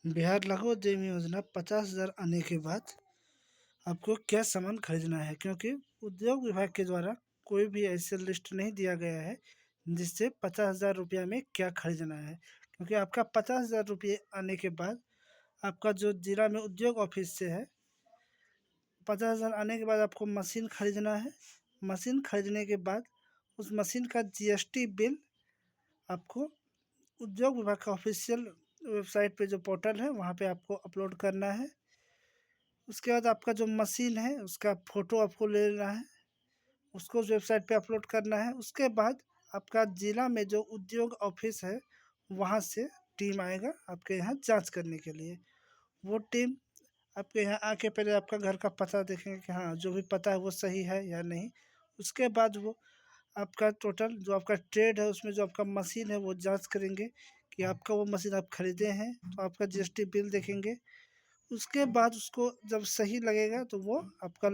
बिहार लघु उद्यमी योजना 50,000 आने के बाद आपको क्या सामान खरीदना है, क्योंकि उद्योग विभाग के द्वारा कोई भी ऐसे लिस्ट नहीं दिया गया है जिससे 50,000 रुपया में क्या खरीदना है। क्योंकि आपका 50,000 रुपये आने के बाद आपका जो जिला में उद्योग ऑफिस से है, 50,000 आने के बाद आपको मशीन खरीदना है। मशीन खरीदने के बाद उस मशीन का जीएसटी बिल आपको उद्योग विभाग का ऑफिशियल वेबसाइट पे जो पोर्टल है वहाँ पे आपको अपलोड करना है। उसके बाद आपका जो मशीन है उसका फ़ोटो आपको ले लेना है, उसको उस वेबसाइट पे अपलोड करना है। उसके बाद आपका ज़िला में जो उद्योग ऑफिस है वहाँ से टीम आएगा आपके यहाँ जांच करने के लिए। वो टीम आपके यहाँ आके पहले आपका घर का पता देखेंगे कि हाँ जो भी पता है वो सही है या नहीं। उसके बाद वो आपका टोटल जो आपका ट्रेड है उसमें जो आपका मशीन है वो जांच करेंगे कि आपका वो मशीन आप खरीदे हैं, तो आपका जीएसटी बिल देखेंगे। उसके बाद उसको जब सही लगेगा तो वो आपका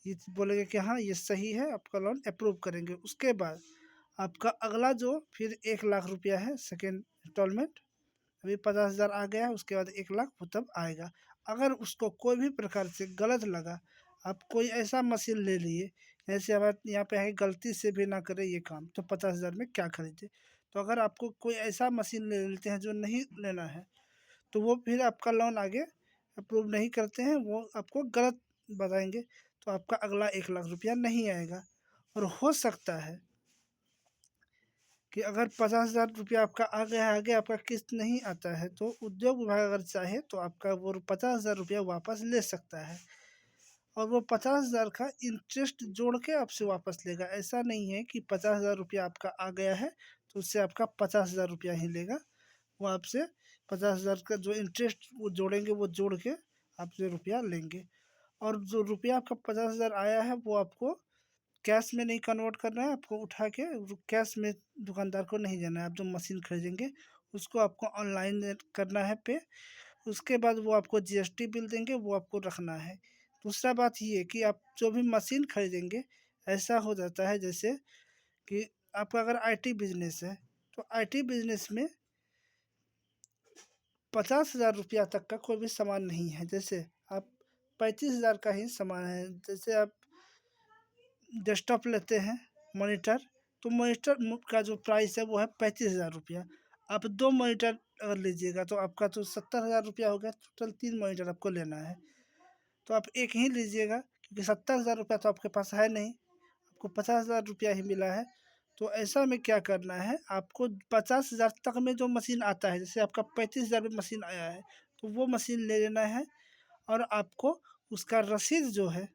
ये बोलेंगे कि हाँ ये सही है, आपका लोन अप्रूव करेंगे। उसके बाद आपका अगला जो फिर 1 लाख रुपया है सेकेंड इंस्टॉलमेंट, अभी 50,000 आ गया है, उसके बाद 1 लाख वो तब आएगा। अगर उसको कोई भी प्रकार से गलत लगा, आप कोई ऐसा मशीन ले लिए जैसे हमारे यहाँ पे है गलती से भी ना करे ये काम, तो 50,000 में क्या खरीदे। तो अगर आपको कोई ऐसा मशीन ले लेते हैं जो नहीं लेना है, तो वो फिर आपका लोन आगे अप्रूव नहीं करते हैं, वो आपको गलत बताएंगे, तो आपका अगला 1 लाख रुपया नहीं आएगा। और हो सकता है कि अगर 50,000 रुपया आपका आ गया है, आगे आपका किस्त नहीं आता है, तो उद्योग विभाग अगर चाहे तो आपका वो 50,000 रुपया वापस ले सकता है। और वो 50,000 का इंटरेस्ट जोड़ के आपसे वापस लेगा। ऐसा नहीं है कि 50,000 रुपया आपका आ गया है तो उससे आपका 50,000 रुपया ही लेगा। वो आपसे 50,000 का जो इंटरेस्ट वो जोड़ेंगे, वो जोड़ के आपसे रुपया लेंगे। और जो रुपया आपका 50,000 आया है वो आपको कैश में नहीं कन्वर्ट करना है, आपको उठा के कैश में दुकानदार को नहीं देना है। आप जो मशीन खरीदेंगे उसको आपको ऑनलाइन करना है पे। उसके बाद वो आपको जीएसटी बिल देंगे, वो आपको रखना है। दूसरा बात ये कि आप जो भी मशीन खरीदेंगे, ऐसा हो जाता है जैसे कि आपका अगर आईटी बिजनेस है, तो आईटी बिजनेस में 50,000 रुपया तक का कोई भी सामान नहीं है। जैसे आप 35,000 का ही सामान है। जैसे आप डेस्कटॉप लेते हैं मॉनिटर, तो मॉनिटर का जो प्राइस है वो है 35,000 रुपया। आप 2 मॉनिटर अगर लीजिएगा तो आपका तो 70,000 रुपया हो गया। टोटल 3 मॉनिटर आपको लेना है, तो आप एक ही लीजिएगा, क्योंकि 70,000 रुपया तो आपके पास है नहीं, आपको 50,000 रुपया ही मिला है। तो ऐसा में क्या करना है, आपको 50,000 तक में जो मशीन आता है, जैसे आपका 35,000 में मशीन आया है, तो वो मशीन ले लेना है। और आपको उसका रसीद जो है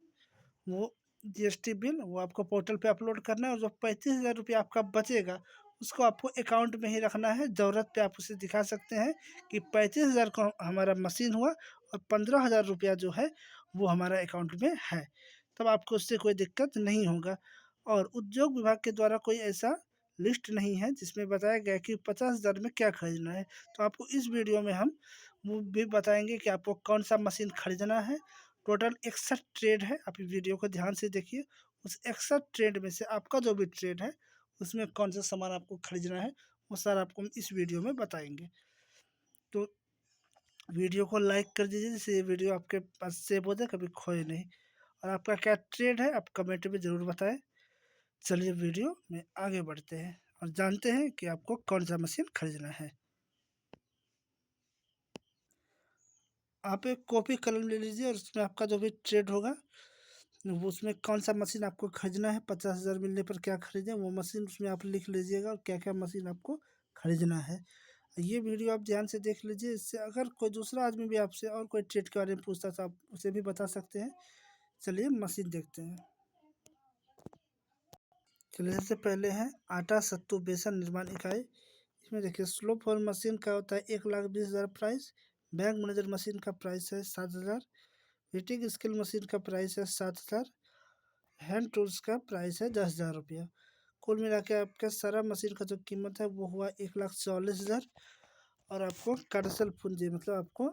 वो जीएसटी बिल वो आपको पोर्टल पे अपलोड करना है। और जो 35,000 रुपया आपका बचेगा उसको आपको अकाउंट में ही रखना है। ज़रूरत पे आप उसे दिखा सकते हैं कि 35,000 का हमारा मशीन हुआ और 15,000 रुपया जो है वो हमारा अकाउंट में है, तब आपको उससे कोई दिक्कत नहीं होगा। और उद्योग विभाग के द्वारा कोई ऐसा लिस्ट नहीं है जिसमें बताया गया कि 50,000 में क्या खरीदना है। तो आपको इस वीडियो में हम वो भी बताएंगे कि आपको कौन सा मशीन खरीदना है। टोटल 61 ट्रेड है, आप इस वीडियो को ध्यान से देखिए। उस 61 ट्रेड में से आपका जो भी ट्रेड है उसमें कौन सा सामान आपको खरीदना है, वो सारा आपको हम इस वीडियो में बताएंगे। तो वीडियो को लाइक कर दीजिए जिससे ये वीडियो आपके पास सेव हो जाए, कभी खोए नहीं। और आपका क्या ट्रेड है आप कमेंट में ज़रूर बताएं। चलिए वीडियो में आगे बढ़ते हैं और जानते हैं कि आपको कौन सा मशीन खरीदना है। आप एक कॉपी कलम ले लीजिए और उसमें आपका जो भी ट्रेड होगा वो उसमें कौन सा मशीन आपको खरीदना है, 50,000 मिलने पर क्या खरीदें, वो मशीन उसमें आप लिख लीजिएगा और क्या क्या मशीन आपको खरीदना है। ये वीडियो आप ध्यान से देख लीजिए, इससे अगर कोई दूसरा आदमी भी आपसे और कोई ट्रेड के बारे में पूछता तो आप उसे भी बता सकते हैं। चलिए मशीन देखते हैं। चलिए सबसे पहले है आटा सत्तू बेसन निर्माण इकाई। इसमें देखिए स्लो फॉर मशीन का होता है 1,20,000 प्राइस। बैंक मैनेजर मशीन का प्राइस है 7,000। हीटिंग स्किल मशीन का प्राइस है 7,000। हैंड टूल्स का प्राइस है 10,000 रुपया। कुल मिला के आपका सारा मशीन का जो कीमत है वो हुआ 1,40,000। और आपको कार्यशील पूंजी मतलब आपको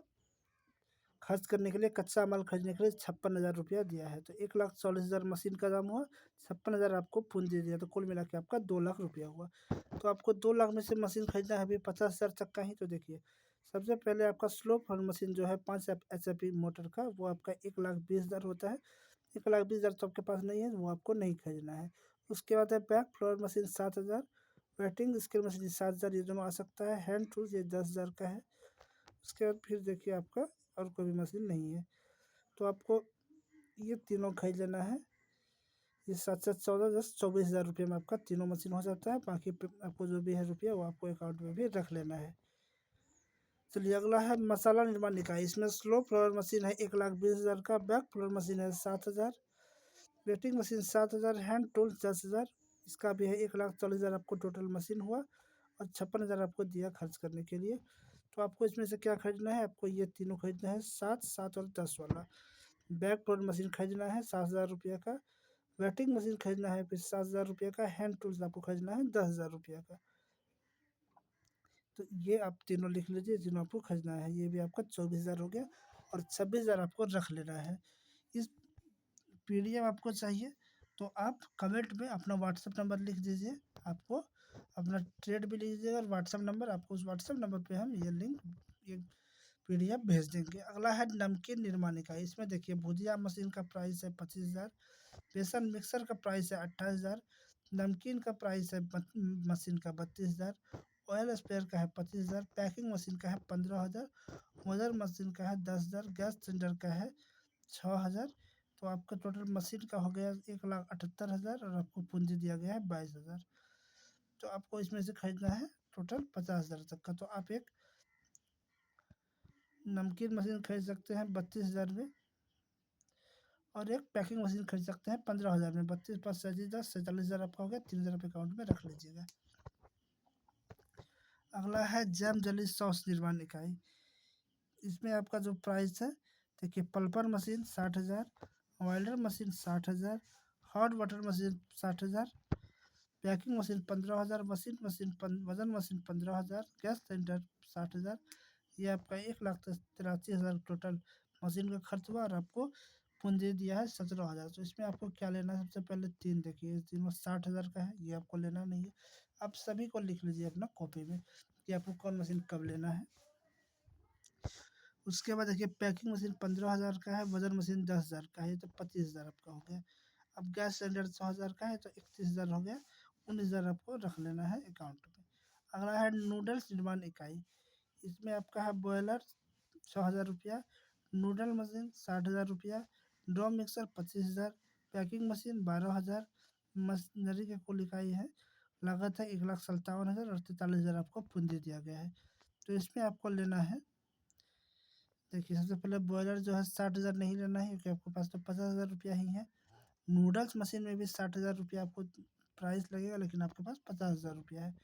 खर्च करने के लिए कच्चा माल खरीदने के लिए 56,000 रुपया दिया है। तो 1,40,000 मशीन का दाम हुआ, 56,000 आपको पूंजी दिया, तो कुल मिला के आपका 2 लाख रुपया हुआ। तो आपको 2 लाख में से मशीन खरीदना है अभी 50,000 तक का ही। तो देखिए सबसे पहले आपका स्लो फ्लोर मशीन जो है 5 HP मोटर का, वो आपका 1,20,000 होता है। 1,20,000 तो आपके पास नहीं है, वो आपको नहीं खरीदना है। उसके बाद है back floor machine 7,000, waiting scale machine 7,000, ये दोनों आ सकता है। हैंड टूल्स ये 10,000 का है। उसके बाद फिर देखिए आपका और कोई भी मशीन नहीं है, तो आपको ये तीनों खरीद लेना है। ये 7 7 14 10 24,000 रुपये में आपका तीनों मशीन हो जाता है। बाकी आपको जो भी है रुपया वो आपको अकाउंट में भी रख लेना है। चलिए अगला है मसाला निर्माण इकाई। इसमें स्लो फ्लोर मशीन है 1,20,000 का, बैक फ्लोर मशीन है 7,000, वेटिंग मशीन 7,000, हैंड टूल्स 10,000, इसका भी है 1,40,000 आपको टोटल मशीन हुआ, और 56,000 आपको दिया खर्च करने के लिए। तो आपको इसमें से क्या खरीदना है, आपको ये तीनों खरीदना है, 7 7 और 10 वाला। बैक फ्लोर मशीन खरीदना है 7,000 रुपये का, वेटिंग मशीन खरीदना है फिर 7,000 रुपये का, हैंड टूल्स आपको खरीदना है 10,000 रुपये का। तो ये आप तीनों लिख लीजिए, तीनों आपको खरीदना है। ये भी आपका 24,000 हो गया, और 26,000 आपको रख लेना है। इस पीडीएफ आपको चाहिए तो आप कमेंट में अपना व्हाट्सएप नंबर लिख दीजिए, आपको अपना ट्रेड भी लिख दीजिएगा, और व्हाट्सएप नंबर आपको, उस व्हाट्सएप नंबर पे हम ये लिंक, ये पीडीएफ भेज देंगे। अगला है नमकीन निर्माण इकाई। इसमें देखिए भुजिया मशीन का प्राइस है 25,000, बेसन मिक्सर का प्राइस है 28,000, नमकीन का प्राइस है मशीन का 32,000, ऑयल स्पेयर का है 25,000, पैकिंग मशीन का है 15,000, मदर मशीन का है 10,000, गैस सिलेंडर का है 6,000। तो आपका टोटल मशीन का हो गया 1,78,000, और आपको पूंजी दिया गया है 22,000। तो आपको इसमें से खरीदना है टोटल 50,000 तक का। तो आप एक नमकीन मशीन खरीद सकते हैं 32,000 में, और एक पैकिंग मशीन खरीद सकते हैं 15,000 में। 32 + 37 10, 47,000 आपका हो गया। 3,000 रुपये अकाउंट में रख लीजिएगा। अगला है जैम जली सॉस निर्माण इकाई। इसमें आपका जो प्राइस है, देखिए पल्पर मशीन 60,000, वाइल्डर machine 60,000, hot water machine 60,000, packing machine 15,000, वजन मशीन 15,000, गैस सिलेंडर 60,000। ये आपका 1,83,000 टोटल मशीन का खर्च हुआ, और आपको पूंजी दिया है 17,000। तो इसमें आपको क्या लेना है, सबसे पहले तीन देखिए, इस तीनों 60,000 का है, ये आपको लेना नहीं है। आप सभी को लिख लीजिए अपना कॉपी में कि आपको कौन मशीन कब लेना है। उसके बाद देखिए पैकिंग मशीन 15,000 का है, वजन मशीन 10,000 का है, तो 25,000 आपका हो गया। अब गैस सिलेंडर 100,000 का है, तो 31,000 हो गया। 19,000 आपको रख लेना है अकाउंट में। अगला है नूडल्स निर्माण इकाई। इसमें आपका है बॉयलर 6,000 रुपया, नूडल मशीन 60,000 रुपया, drum mixer 25,000, packing machine 12,000। Machinery की कुल इकाई है, लागत है 1,57,000, और 43,000 आपको पूंजी दिया गया है। तो इसमें आपको लेना है, देखिए सबसे पहले बॉयलर जो है 60,000 नहीं लेना है, क्योंकि आपके पास तो 50,000 रुपया ही है। नूडल्स मशीन में भी 60,000 रुपया आपको प्राइस लगेगा, लेकिन आपके पास 50,000 रुपया है।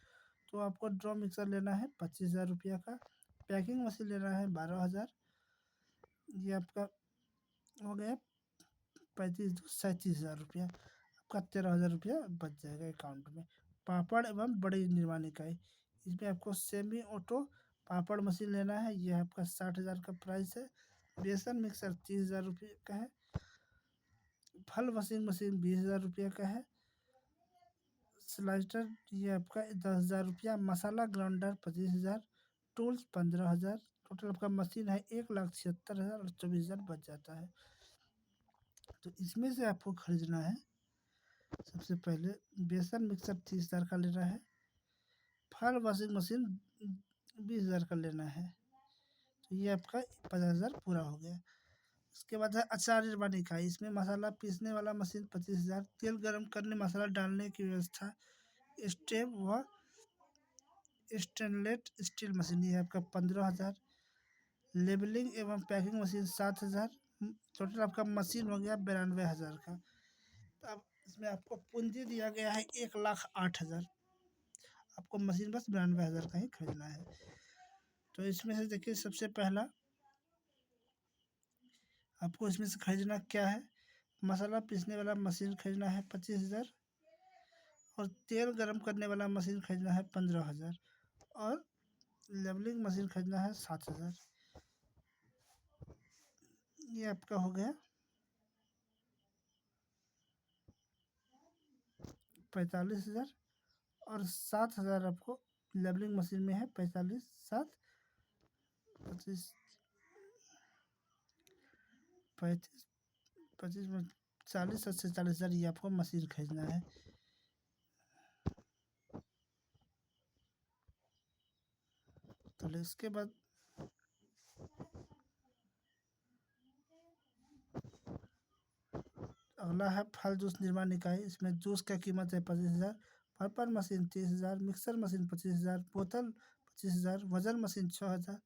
तो आपको ड्रम मिक्सर लेना है 25,000 रुपया का, पैकिंग मशीन लेना है 12,000, ये आपका हो गया 37,000 रुपया। आपका 13,000 रुपया बच जाएगा अकाउंट में। पापड़ एवं बड़ी निर्माण इकाई। इसमें आपको सेमी ऑटो पापड़ मशीन लेना है, यह आपका 60,000 का प्राइस है। बेसन मिक्सर 30,000 रुपये का है। फल वॉशिंग मशीन 20,000 रुपये का है। स्लाइटर ये आपका 10,000 रुपया। मसाला ग्राइंडर 25,000, टूल्स 15,000। टोटल आपका मशीन है 1,76,000, और 24,000 बच जाता है। तो इसमें से आपको खरीदना है, सबसे पहले बेसन मिक्सर 30,000 का लेना है। फल वॉशिंग मशीन 20,000 का लेना है। तो ये आपका 50,000 पूरा हो गया। उसके बाद है अचार निर्माण इकाई। इसमें मसाला पीसने वाला मशीन 25,000, तेल गरम करने मसाला डालने की व्यवस्था, स्टेप व स्टेनलेस स्टील मशीन ये आपका 15,000। लेबलिंग एवं पैकिंग मशीन 7,000। टोटल आपका मशीन हो गया 92,000 का। तो अब इसमें आपको पूंजी दिया गया है 1,08,000। आपको मशीन बस 92,000 का ही खरीदना है। तो इसमें से देखिए सबसे पहला आपको इसमें से खरीदना क्या है, मसाला पीसने वाला मशीन खरीदना है 25,000, और तेल गरम करने वाला मशीन खरीदना है 15,000, और लेबलिंग मशीन खरीदना है 7,000। ये आपका हो गया 45,000, और 7,000 आपको लेबलिंग मशीन में है। 45 7 25 35 25 में 40 से 40,000 ये आपको मशीन खरीदना है। तो इसके बाद अगला है फल जूस निर्माण इकाई। इसमें जूस का कीमत है 25,000, पर्पल मशीन 30,000, मिक्सर मशीन 25,000, बोतल 25,000, वजन मशीन 6,000।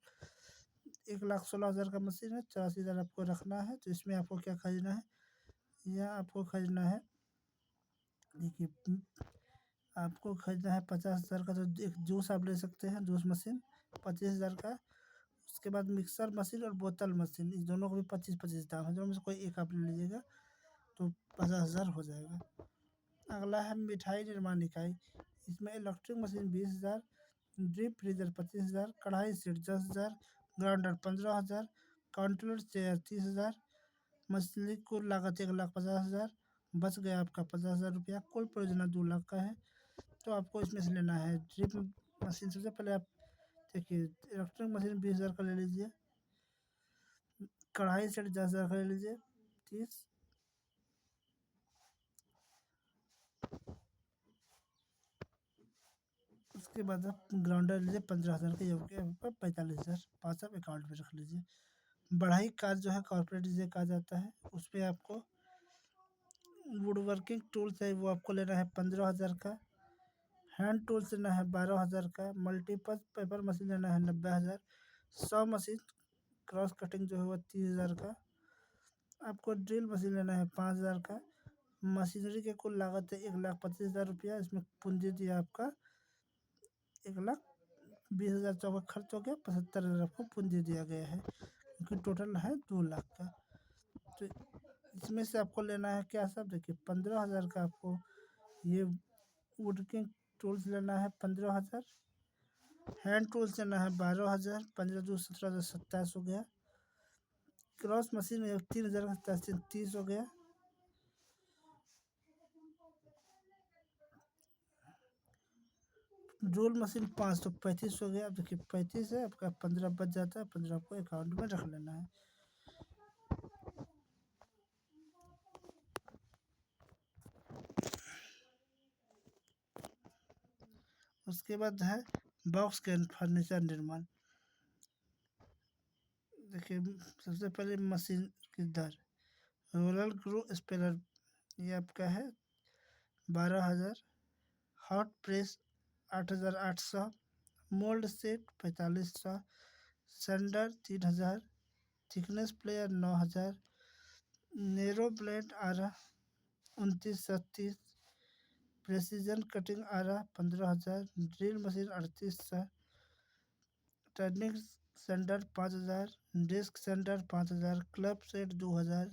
1,16,000 का मशीन है, 84,000 आपको रखना है। तो इसमें आपको क्या खरीदना है, यह आपको खरीदना है, देखिए आपको खरीदना है 50,000 का। तो एक जूस आप ले सकते हैं, जूस मशीन 25,000 का। उसके बाद मिक्सर मशीन और बोतल मशीन, इस दोनों को भी 25-25 दाम है, दोनों में से कोई एक आप ले लीजिएगा तो 50,000 हो जाएगा। अगला है मिठाई निर्माण इकाई। इसमें इलेक्ट्रिक मशीन 20,000, डीप फ्रीजर 25,000, कढ़ाई सेट 10,000, ग्राइंडर 15,000, काउंटर चेयर 30,000। मछली कुल लागत 1,50,000। बच गया आपका 50,000 रुपया। कुल परियोजना 2 लाख का है। तो आपको इसमें से लेना है ड्रिप मशीन। सबसे पहले आप देखिए इलेक्ट्रिक मशीन 20,000 का ले लीजिए, कढ़ाई सेट 10,000 का ले लीजिए 30, उसके बाद आप ग्राउंडर लीजिए 15,000 का, ये हो गया आपका 45,000। 5 आप अकाउंट में रख लीजिए। बढ़ाई कार्य जो है कॉर्पोरेट जिसे कहा जाता है, उस पर आपको वुड वर्किंग टूल्स है वो आपको लेना है 15,000 का। हैंड टूल्स लेना है 12,000 का। मल्टीपर्पज पेपर मशीन लेना है 90,000। 100 मशीन क्रॉस कटिंग जो है वो 30,000 का। आपको ड्रिल मशीन लेना है 5,000 का। मशीनरी की कुल लागत है 1,25,000 रुपया। इसमें पूंजी दिया आपका 1,20,000 का खर्च हो गया, 75,000 आपको पूंजी दिया गया है, क्योंकि टोटल है 2 लाख का। तो इसमें से आपको लेना है क्या सब, देखिए 15,000 का आपको ये वुडकिंग टूल्स लेना है 15,000। हैंड टूल्स लेना है 12,000। 15 दो 17,000 27 हो गया। क्रॉस मशीन 3,000 का 30 हो गया। ड्रोल मशीन 5 तो 35 हो गया। अब देखिए 35 है आपका, 15 बच जाता है, 15 आपको अकाउंट में रख लेना है। उसके बाद है बॉक्स के फर्नीचर निर्माण। देखिए सबसे पहले मशीन की दर, रोलर ग्रो स्पेलर ये आपका है 12,000। Hot press 8,800। Mould set 4,500। Sander 3,000। Thickness planer 9,000। Narrow blade 2930। Precision cutting 15,000। Drill machine 3800। Turning centre 5,000। Disc centre 5,000। क्लब set 2,000।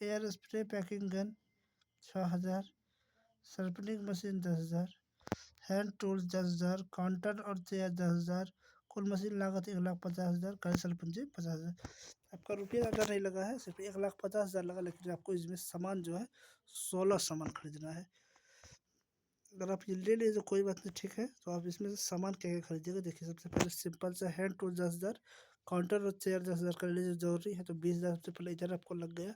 Air spray packing gun 6,000। Sharpening machine 10,000। Hand tools 10,000। Counter और chair 10,000। कुल machine लागत 1,50,000। कार्यशील पूंजी 50,000। आपका रुपया ज़्यादा नहीं लगा है, सिर्फ 1,50,000 लगा, लेकिन आपको इसमें सामान जो है 16 सामान खरीदना है। अगर आप ये ले लीजिए तो कोई बात नहीं, ठीक है। तो आप इसमें से सामान क्या क्या खरीदिएगा, देखिए सबसे पहले सिंपल सा हैंड टूल 10,000। काउंटर और चेयर 10,000 का ले लीजिए, जरूरी है तो 20,000 सबसे पहले इधर आपको लग गया।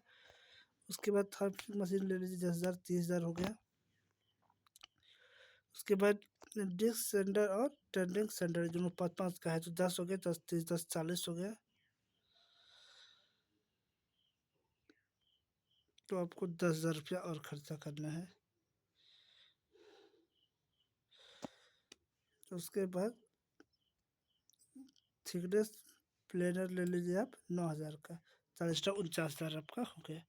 उसके बाद थर्ड मशीन ले लीजिए 10,000, 30,000 हो गया। उसके बाद डिस्क सेंटर और टर्निंग सेंटर दोनों 5-5 का है तो 10 हो गया। 10 30 10 40 हो गया। तो आपको 10,000 रुपया और खर्चा करना है। उसके बाद थिकनेस प्लेनर ले लीजिए आप 9,000 का। 40 49,000 आपका हो गया।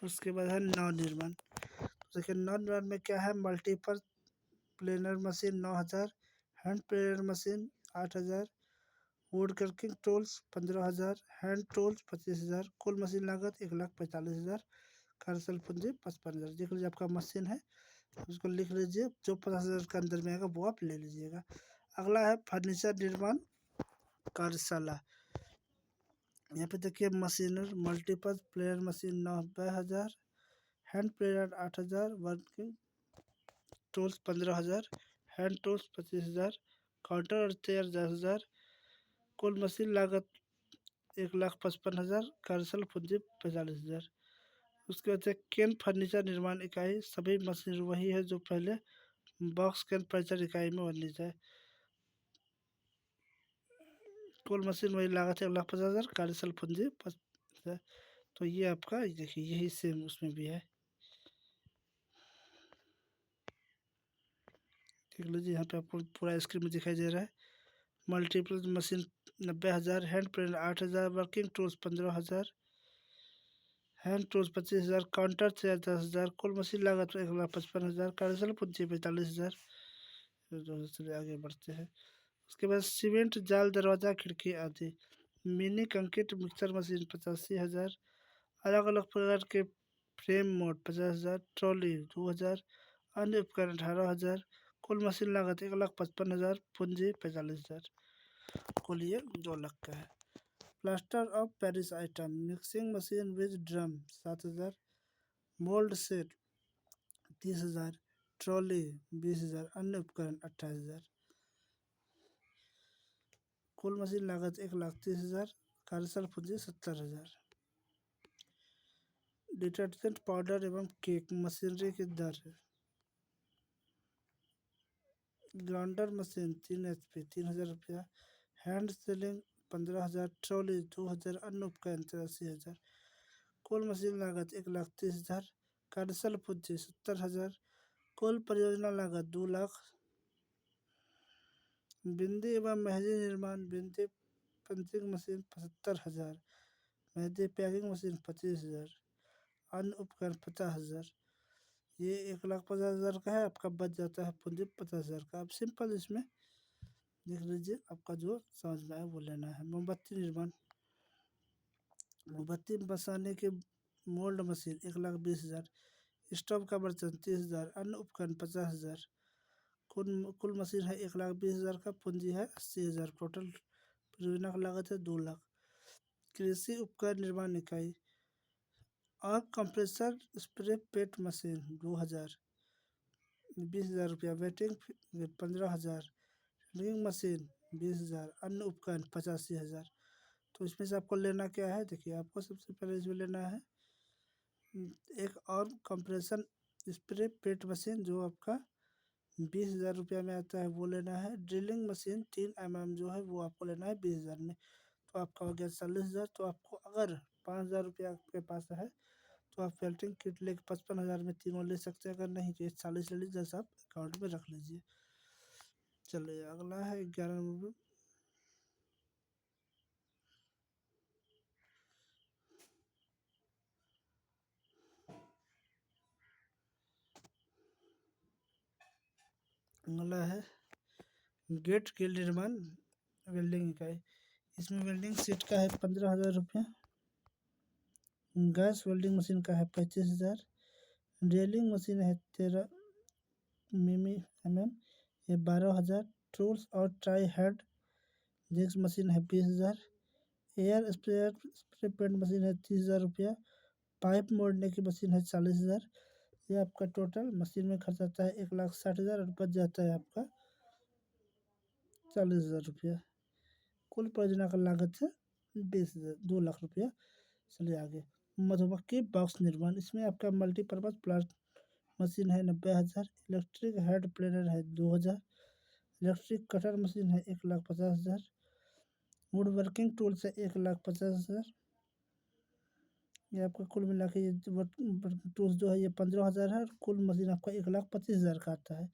उसके बाद है नव निर्माण। देखिए नव निर्माण में क्या है, multipurpose planar machine 9,000। Hand planar machine 8,000। Would working tools 15,000। Hand tools 25,000। कुल मशीन लागत 1,45,000। कार्यशील पूंजी 55,000। देख लीजिए आपका मशीन है, उसको लिख लीजिए, जो 50,000 के अंदर में आएगा वो आप ले लीजिएगा। अगला है फर्नीचर निर्माण कार्यशाला। यहाँ पे देखिए मशीनर multipurpose planer machine 90,000। Hand planer 8,000। Working tools 15,000। Hand tools 25,000, counter और चेयर 10,000। कुल मशीन लागत 1,55,000, कार्यशील पूंजी 45,000। उसके बाद है केन फर्नीचर निर्माण इकाई, सभी मशीन वही है जो पहले बॉक्स केन फर्नीचर इकाई में बनी जाए। कुल मशीन वही लागत है 1,50,000, कार्यशील पूंजी 50,000। तो ये आपका देखिए यही सेम उसमें भी है। देख लीजिए यहाँ पे आपको पूरा स्क्रीन में दिखाई दे रहा है। Multiple machine 90,000, hand print 8,000, working tools 15,000, hand tools 25,000, counter chair 10,000। कुल मशीन लागत 1,55,000, कार्यशील पूंजी 45,000। चलिए आगे बढ़ते हैं। उसके बाद सीमेंट जाल दरवाज़ा खिड़की आदि। मिनी कंक्रीट मिक्सर मशीन 85,000, अलग अलग प्रकार के फ्रेम मोड 50,000, ट्रॉली 2,000, अन्य उपकरण 18,000। कुल मशीन लागत 1,55,000, पूंजी 45,000। कुल ये 2 लाख का है। Plaster of Paris item, mixing machine with drum 7,000, mould set 30,000, trolley 20,000, अन्य उपकरण 28,000। कुल मशीन लागत 1,30,000, कार्यशील पूंजी 70,000। डिटर्जेंट पाउडर एवं केक मशीनरी की दर है। ग्राइंडर मशीन 3 HP 3,000 रुपया, हैंड सीलिंग 15,000, ट्रॉली 2,000, अन्य उपकरण 83,000। कुल मशीन लागत 1,30,000, कार्यशील पूंजी 70,000। कुल परियोजना लागत 2 लाख। बिंदी एवं मेहंदी निर्माण, bindi punching machine 75,000, mehndi packing machine 25,000, अन्य उपकरण 50,000। ये 1,50,000 का है। आपका बच जाता है पूंजी 50,000 का। आप सिंपल इसमें देख लीजिए, आपका जो समझ में आए वो लेना है। मोमबत्ती निर्माण, मोमबत्ती बसाने के मोल्ड मशीन 1,20,000, स्टोव का बर्तन 30,000, अन्य उपकरण 50,000। कुल कुल मशीन है 1,20,000 का, पूंजी है 80,000। टोटल परियोजना की लागत है 2 लाख। कृषि उपकरण निर्माण इकाई और कंप्रेसर स्प्रे पेट मशीन 2,000, 20,000 रुपया। वेटिंग 15,000, ड्रिलिंग मशीन 20,000, अन्य उपकरण 85,000। तो इसमें से आपको लेना क्या है, देखिए आपको सबसे पहले इसमें लेना है एक और कंप्रेशन स्प्रे पेट मशीन जो आपका 20,000 रुपया में आता है, वो लेना है। ड्रिलिंग मशीन 3 mm जो है वो आपको लेना है 20,000 में। तो आपका हो गया 40,000। तो आपको अगर 5,000 रुपया आपके पास है तो आप पेल्टिंग किट लेके 55,000 में तीनों ले सकते हैं। अगर नहीं तो ये 40 ले लीजिए, जैसा आप अकाउंट में रख लीजिए। चलिए अगला है 11 नंबर। अगला है गेट के निर्माण वेल्डिंग इकाई। इसमें वेल्डिंग सीट का है 15,000 रुपया, गैस वेल्डिंग मशीन का है 35,000, ड्रिलिंग मशीन है 13 mm ये 12,000, टूल्स और ट्राई हेड जिग्स मशीन है 20,000, एयर स्प्रे पेंट मशीन है 30,000 रुपया, पाइप मोड़ने की मशीन है 40,000। ये आपका टोटल मशीन में खर्च आता है 1,60,000 और बच जाता है आपका 40,000 रुपया। कुल परियोजना का लागत है 2 लाख रुपया। चलिए आगे। मधुमक्खी बॉक्स निर्माण, इसमें आपका मल्टीपर्पज़ प्लांट मशीन है 90,000, इलेक्ट्रिक हेड प्लेनर है 2,000, इलेक्ट्रिक कटर मशीन है 1,50,000, वुड वर्किंग टूल्स है 1,50,000। ये आपका कुल मिला के ये टूल्स जो है ये 15,000 है और कुल मशीन आपका 1,25,000 का आता है।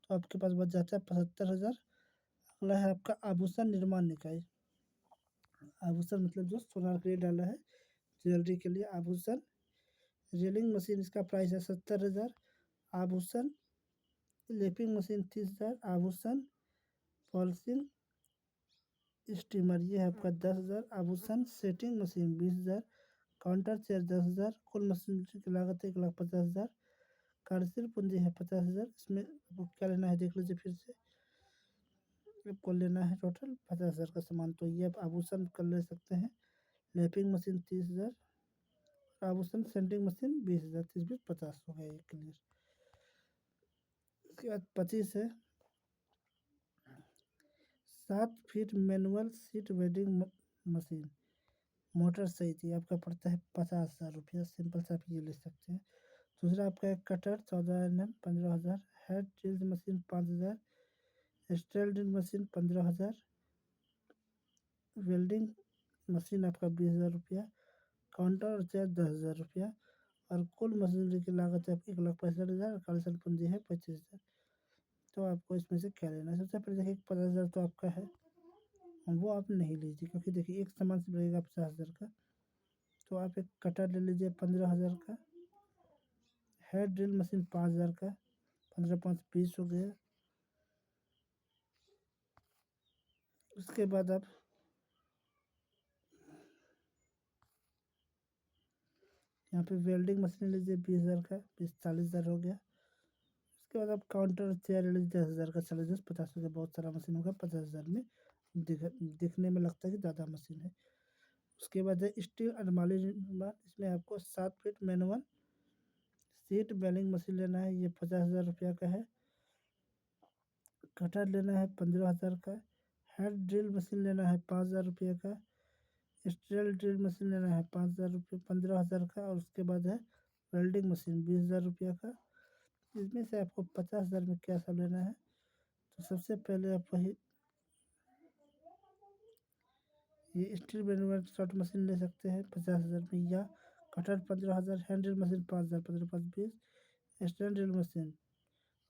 तो आपके पास बच जाता है 75,000। अगला है आपका आभूषण निर्माण इकाई। आभूषण मतलब जो सोनार के लिए डाला है, ज्वेलरी के लिए आभूषण। रेलिंग मशीन इसका प्राइस है 70,000। आभूषण लेपिंग मशीन 30,000, आभूषण पॉलिशिंग स्टीमर ये है आपका 10,000, आभूषण सेटिंग मशीन 20,000, काउंटर चेयर 10,000। कुल मशीन की लागत 1,50,000। कार्यशील पूंजी है 50,000। इसमें आपको क्या लेना है देख लीजिए फिर से। आपको लेना है टोटल 50,000 का सामान। तो ये आप आभूषण कर ले सकते हैं। लैपिंग मशीन 30,000, आभूषण सेंटिंग मशीन 20,000, 30 20 50 हो गया ये क्लियर। उसके बाद 25 है 7 feet manual seat welding machine, motor सही थी, आपका पड़ता है 50,000 रुपया। सिंपल सा आप ये ले सकते हैं। दूसरा आपका है cutter 14 mm 15,000, head drill machine 5,000, steel drill machine 15,000, welding machine आपका 20,000 रुपया, काउंटर और चेयर 10,000 रुपया, और कुल मशीनरी की लागत है 1,65,000, कालीसल पूंजी है 25,000। तो आपको इसमें से क्या लेना है? सबसे पहले देखिए 50,000 तो आपका है, वो आप नहीं लीजिए, क्योंकि देखिए एक सामान से लगेगा 50,000 का। तो आप एक कटर ले लीजिए 15,000 का, हेड ड्रिल मशीन 5,000 का, 15 5 20 हो गया। उसके बाद आप यहाँ पे वेल्डिंग मशीन लीजिए 20,000 का, 40,000 हो गया। उसके बाद आप काउंटर चेयर ले लीजिए 10,000 का, 40-50 हो गया। बहुत सारा मशीन होगा, 50,000 में दिखने में लगता है कि ज़्यादा मशीन है। उसके बाद है स्टील अलमारी, इसमें आपको 7 फीट मैनुअल सीट बेलिंग मशीन लेना है, ये 50,000 रुपया का है। कटर लेना है 15,000 का, हेड ड्रिल मशीन लेना है 5,000 रुपये का, स्टील ड्रिल मशीन लेना है 5,000 रुपये 15,000 का, और उसके बाद है वेल्डिंग मशीन 20,000 रुपया का। इसमें से आपको 50,000 में क्या सब लेना है? तो सबसे पहले आप वही ये स्टील मैनुअल शॉर्ट मशीन ले सकते हैं 50,000 में, या cutter 15,000, handle machine 5,000, 15 5 20, stand drill machine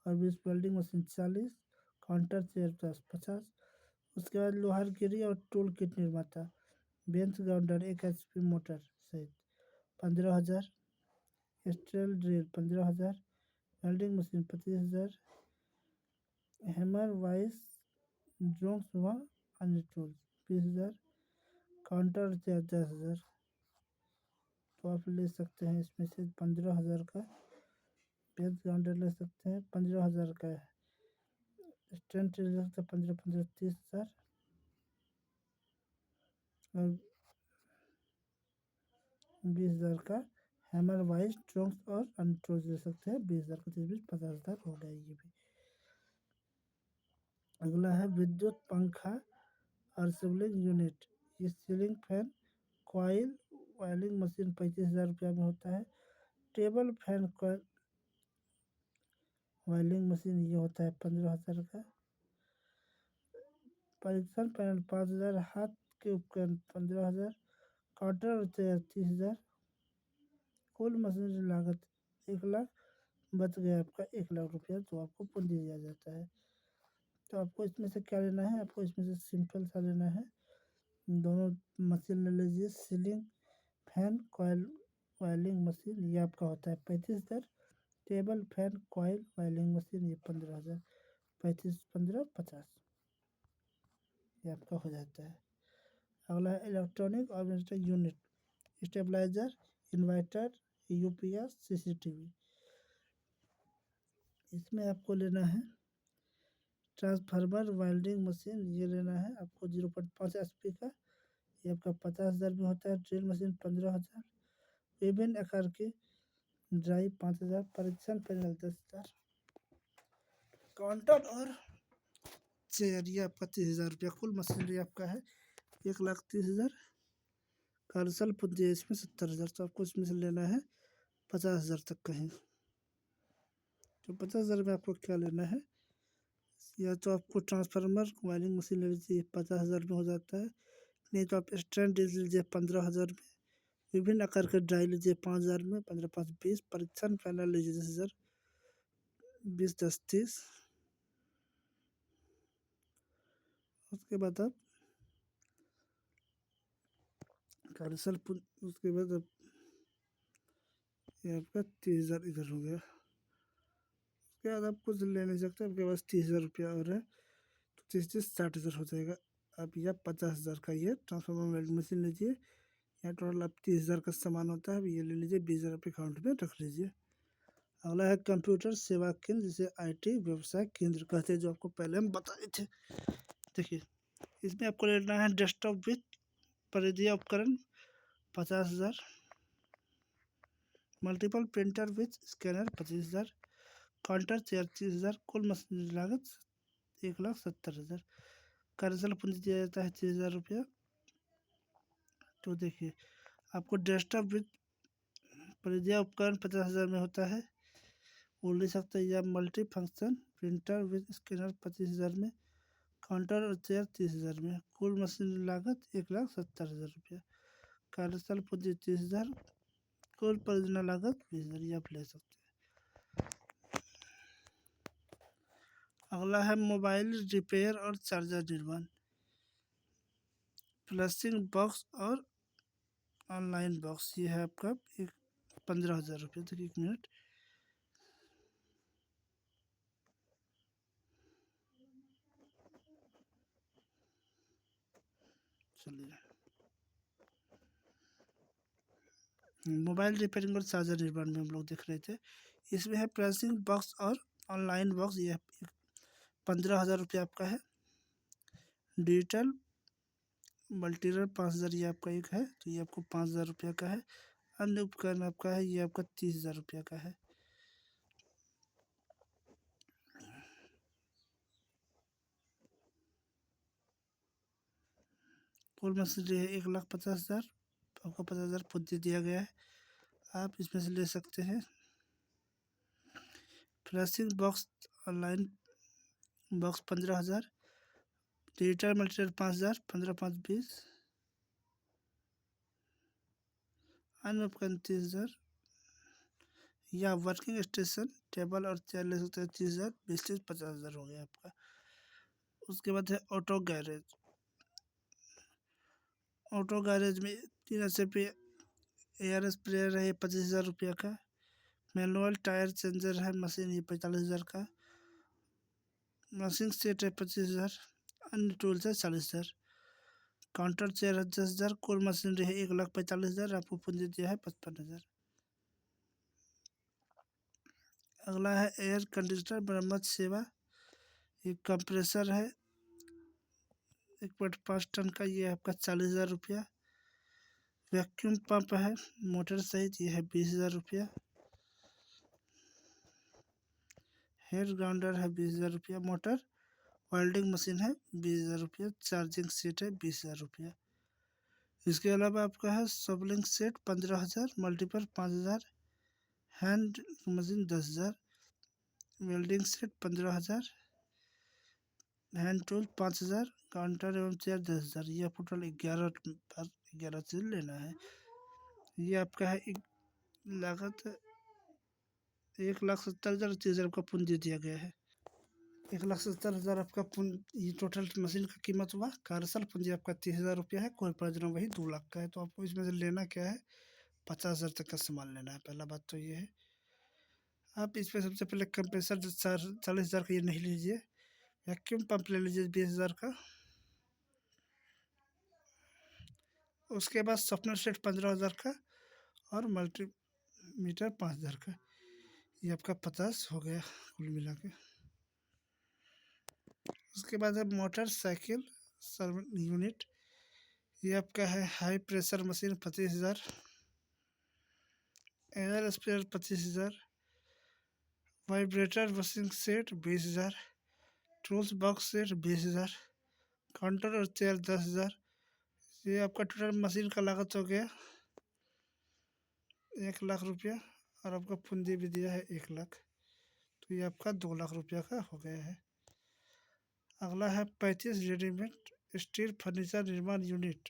और 20, वेल्डिंग मशीन 40, काउंटर चेयर 10 50। उसके बाद लोहार गिरी और टूल किट निर्माता, बेंच ग्राउंडर 1 HP मोटर सहित 15,000, steel drill 15,000, welding machine 25,000, hammer vice drones व अन्य टूल्स 20,000, काउंटर चेयर 10,000। तो आप ले सकते हैं इसमें से 15,000 का। बेंच ग्राउंडर ले सकते हैं 15,000 का है। स्टैंड ले सकते हैं 15 15 30,000, और 20,000 का हैमर वाइज ट्रंक्स और अन्य टूल्स ले सकते हैं। 20,000 का 30 50,000 हो गया ये भी। अगला है विद्युत पंखा और सीलिंग यूनिट, ये ceiling fan coil oiling machine 35,000 रुपया में होता है। Table fan coil oiling machine ये होता है 15,000 का। परीक्षण पैनल 5,000, हाथ के उपकरण 15,000, काउंटर और चेयर 30,000। कुल मशीनरी लागत 1,00,000, बच गया आपका 1,00,000 रुपया, जो आपको पूंजी दिया जाता है। तो आपको इसमें से क्या लेना है? आपको इसमें से सिंपल सा लेना है, दोनों मशीन ले लीजिए। Ceiling fan coil oiling machine ये आपका होता है 35,000, table fan coil oiling machine ये 15,000, 35 15 50, ये आपका हो जाता है। अगला है electronic organiser unit, stabiliser, inverter, UPS, CCTV. इसमें आपको लेना है ट्रांसफार्मर वेल्डिंग मशीन, ये लेना है आपको 0.5 HP का, ये आपका 50,000 में होता है। ड्रिल मशीन 15,000, विभिन्न आकार की ड्राइव 5,000, परीक्षण पैनल 10,000, काउंटर और चेयर ये आपका 30,000 रुपया। कुल मशीनरी आपका है 1,30,000। कार्यशल पूंजी है इसमें 70,000। तो आपको इसमें से लेना है 50,000 तक कहीं। तो 50,000 में आपको क्या लेना है? या तो आपको ट्रांसफार्मर वायरिंग मशीन ले लीजिए 50,000 में हो जाता है, नहीं तो आप स्टैंड लीजिए 15,000 में, विभिन्न आकार के ड्राई लीजिए 5,000 में, 15 5 20, परीक्षण पैनल लीजिए 10,000, 20 10 30। उसके बाद आप कार्यशल उसके बाद आप ये आपका 30,000 इधर हो गया। उसके बाद आप कुछ ले नहीं सकते, आपके पास 30,000 रुपया और है, तो 30 60,000 हो जाएगा। आप या 50,000 का ये ट्रांसफार्मर वेल्डिंग मशीन लीजिए, या टोटल आप 30,000 का सामान होता है, ये ले लीजिए, 20,000 रुपये अकाउंट में रख लीजिए। अगला है कंप्यूटर सेवा केंद्र, जिसे IT व्यवसाय केंद्र कहते हैं, जो आपको पहले हम बताए थे। देखिए इसमें आपको लेना है डेस्कटॉप विथ परिधीय उपकरण 50,000, multiple printer with scanner 25,000, counter chair 30,000। कुल मशीनरी लागत 1,70,000। कार्यस्थल पूंजी दिया जाता है 30,000 रुपया। तो देखिए आपको डेस्कटॉप विद परिधीय उपकरण 50,000 में होता है, वो ले सकते हैं, या multi function printer with scanner 25,000 में, काउंटर और चेयर 30,000 में। कुल मशीन लागत 1,70,000 रुपया। कार्यस्थल पूंजी 30,000, कुल परियोजना लागत 20,000, ये आप ले सकते हैं। अगला है मोबाइल रिपेयर और चार्जर निर्माण, प्लसिंग बॉक्स और ऑनलाइन बॉक्स, ये है आपका 15,000 रुपये। तक 1 मिनट, चलिए। मोबाइल रिपेयरिंग और चार्जर निर्माण में हम लोग देख रहे थे, इसमें है प्लसिंग बॉक्स और ऑनलाइन बॉक्स, ये 15,000 रुपये आपका है। डिजिटल मल्टीरल 5,000, ये आपका एक है, तो ये आपको 5,000 रुपये का है। अन्य उपकरण आपका है, ये आपका 30,000 रुपये का है। कुल मशीनरी है 1,50,000, आपको 50,000 पूंजी दिया गया है, आप इसमें से ले सकते हैं। Flashing box online box 15,000, digital multimeter 5,000, 15 5 20, अन्य उपकरण 30,000, या वर्किंग स्टेशन टेबल और चेयर ले सकते हैं 30,000, 20 50,000 हो गया आपका। उसके बाद है ऑटो गैरेज। ऑटो गैरेज में 3 एयर स्प्रेयर है 25,000 रुपये का। मैनुअल टायर चेंजर है मशीन, ये 45,000 का। मशीन सेट है 25,000, अन्य टूल्स है 40,000। काउंटर चेयर है 10,000, कुल मशीनरी है 1,45,000, आपको पूंजी दिया है 55,000। अगला है एयर कंडीशनर मरम्मत सेवा, एक कंप्रेसर है 1.5 टन का, ये आपका 40,000 रुपया। वैक्यूम पंप है मोटर सहित, ये है 20,000 रुपया। हेड ग्राउंडर है 20,000 रुपया। मोटर वेल्डिंग मशीन है 20,000 रुपया। चार्जिंग सेट है 20,000 रुपया। इसके अलावा आपका है सबलिंग set 15,000, multiple 5,000, hand machine 10,000, welding set 15,000, hand tool 5,000, counter एवं चेयर 10,000, ये आपको टोटल 11 चीज लेना है। ये आपका है लागत 1,70,000, 30,000 का पूंजी दिया गया है। 1,70,000 आपका ये टोटल मशीन का कीमत हुआ। कार्यस्थल पूंजी आपका 30,000 रुपया है, कोई परियोजना वही 2 लाख का है। तो आपको इसमें से लेना क्या है, 50,000 तक का सामान लेना है। पहला बात तो ये है। आप इसमें सबसे पहले कंप्रेसर 40,000 का ये नहीं लीजिए, वैक्यूम पंप ले लीजिए 20,000 का। उसके बाद सपनर सेट 15,000 का, और मल्टीमीटर 5,000 का, ये आपका 50 हो गया कुल मिला के। उसके बाद है मोटरसाइकिल सर्विस यूनिट, ये आपका है high pressure machine 25,000, air sprayer 25,000, vibrator washing set 20,000, tools box set 20,000, counter और चेयर 10,000। ये आपका टोटल मशीन का लागत हो गया 1,00,000 रुपया, और आपका पूंजी भी दिया है 1,00,000, तो ये आपका 2,00,000 रुपया का हो गया है। अगला है 35 रेडीमेड स्टील फर्नीचर निर्माण यूनिट,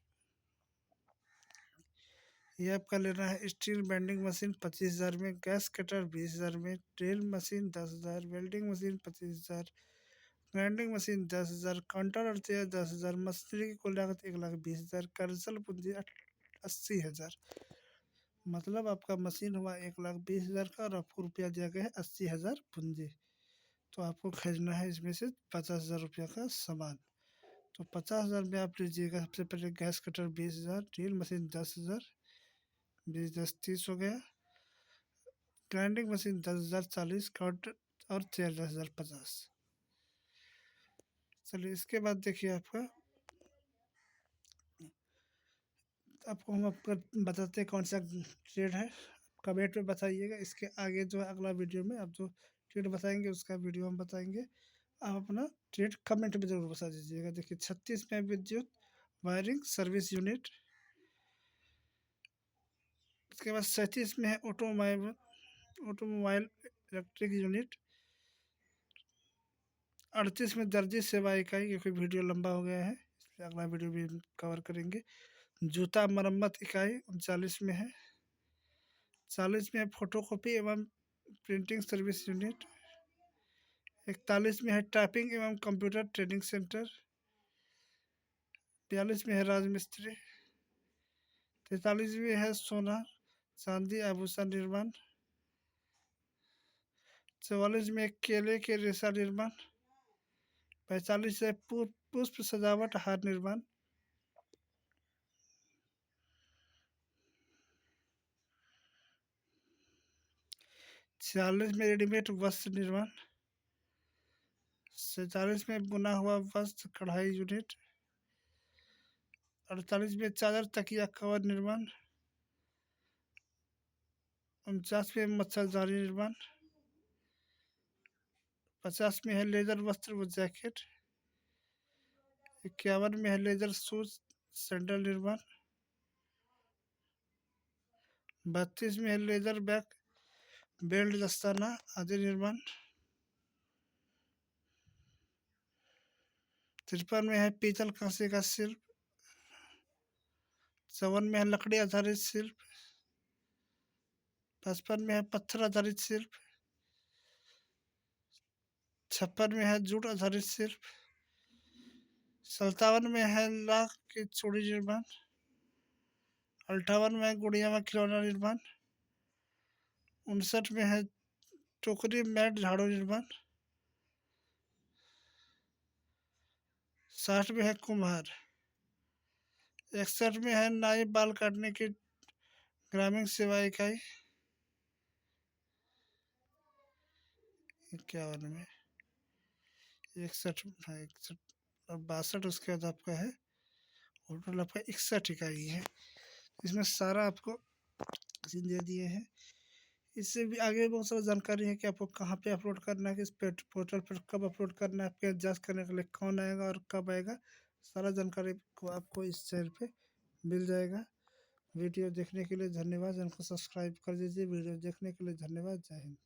ये आपका लेना है। स्टील बेंडिंग मशीन 25,000 में, गैस कटर 20,000 में, drill machine 10,000, welding machine 25,000, grinding machine 10,000, counter और चेयर 10,000। मशीनरी की कुल लागत 1,20,000। कार्यस्थल पूंजी 80,000। मतलब आपका मशीन हुआ 1,20,000 का, और आपको रुपया दिया गया है 80,000 पूंजी। तो आपको खरीदना है इसमें से 50,000 रुपया का सामान। तो 50,000 में आप लीजिएगा सबसे पहले गैस कटर 20,000, ड्रिल मशीन 10,000, 20 10 30 हो गया। ग्राइंडिंग मशीन 10,000 40, काउंटर और चेयर 10,000 50। चलिए इसके बाद देखिए आपको हम आपका बताते हैं कौन सा ट्रेड है, कमेंट में बताइएगा। इसके आगे जो है अगला वीडियो में आप जो ट्रेड बताएंगे उसका वीडियो हम बताएंगे। आप अपना ट्रेड कमेंट में ज़रूर बता दीजिएगा। देखिए 36 में विद्युत वायरिंग सर्विस यूनिट। उसके बाद 37 में है ऑटोमोबाइल इलेक्ट्रिक यूनिट। 38 में दर्जी सेवा इकाई, क्योंकि वीडियो लंबा हो गया है इसलिए अगला वीडियो भी कवर करेंगे। जूता मरम्मत इकाई 39 में है। 40 में है फोटोकॉपी एवं प्रिंटिंग सर्विस यूनिट। 41 में है टाइपिंग एवं कंप्यूटर ट्रेनिंग सेंटर। 42 में है राजमिस्त्री। 43 में है सोना चांदी आभूषण निर्माण। 44 में केले के रेशा निर्माण। 45 है पुष्प सजावट हार निर्माण। 46 में रेडीमेड वस्त्र निर्माण। 47 में बुना हुआ वस्त्र कढ़ाई यूनिट। 48 में चादर तकिया कवर निर्माण। 49 में मच्छरदानी निर्माण। 50 में है लेदर वस्त्र व जैकेट। 51 में है लेदर शूज सैंडल निर्माण। 32 में है लेदर बैग बेल्ट दस्ताना आदि निर्माण। 53 में है पीतल कांसे का शिल्प। 54 में है लकड़ी आधारित शिल्प। 55 में है पत्थर आधारित शिल्प। 56 में है जूट आधारित शिल्प। 57 में है लाख की चूड़ी निर्माण। 58 में है गुड़िया में खिलौना निर्माण। 59 में है टोकरी मैट झाड़ू निर्माण। 60 में है कुम्हार। 61 में है नाई बाल काटने की ग्रामीण सेवा इकाई। 51 में 61 हाँ 61 और 62 उसके बाद आपका है टोटल आपका 61 इकाई है। इसमें सारा आपको सीन दे दिए हैं। इससे भी आगे बहुत सारा जानकारी है कि आपको कहाँ पे अपलोड करना है, किस पोर्टल पर कब अपलोड करना है, आपके जांच करने के लिए कौन आएगा और कब आएगा, सारा जानकारी को आपको इस चैनल पे मिल जाएगा। वीडियो देखने के लिए धन्यवाद। चैनल को सब्सक्राइब कर दीजिए। वीडियो देखने के लिए धन्यवाद। जय हिंद।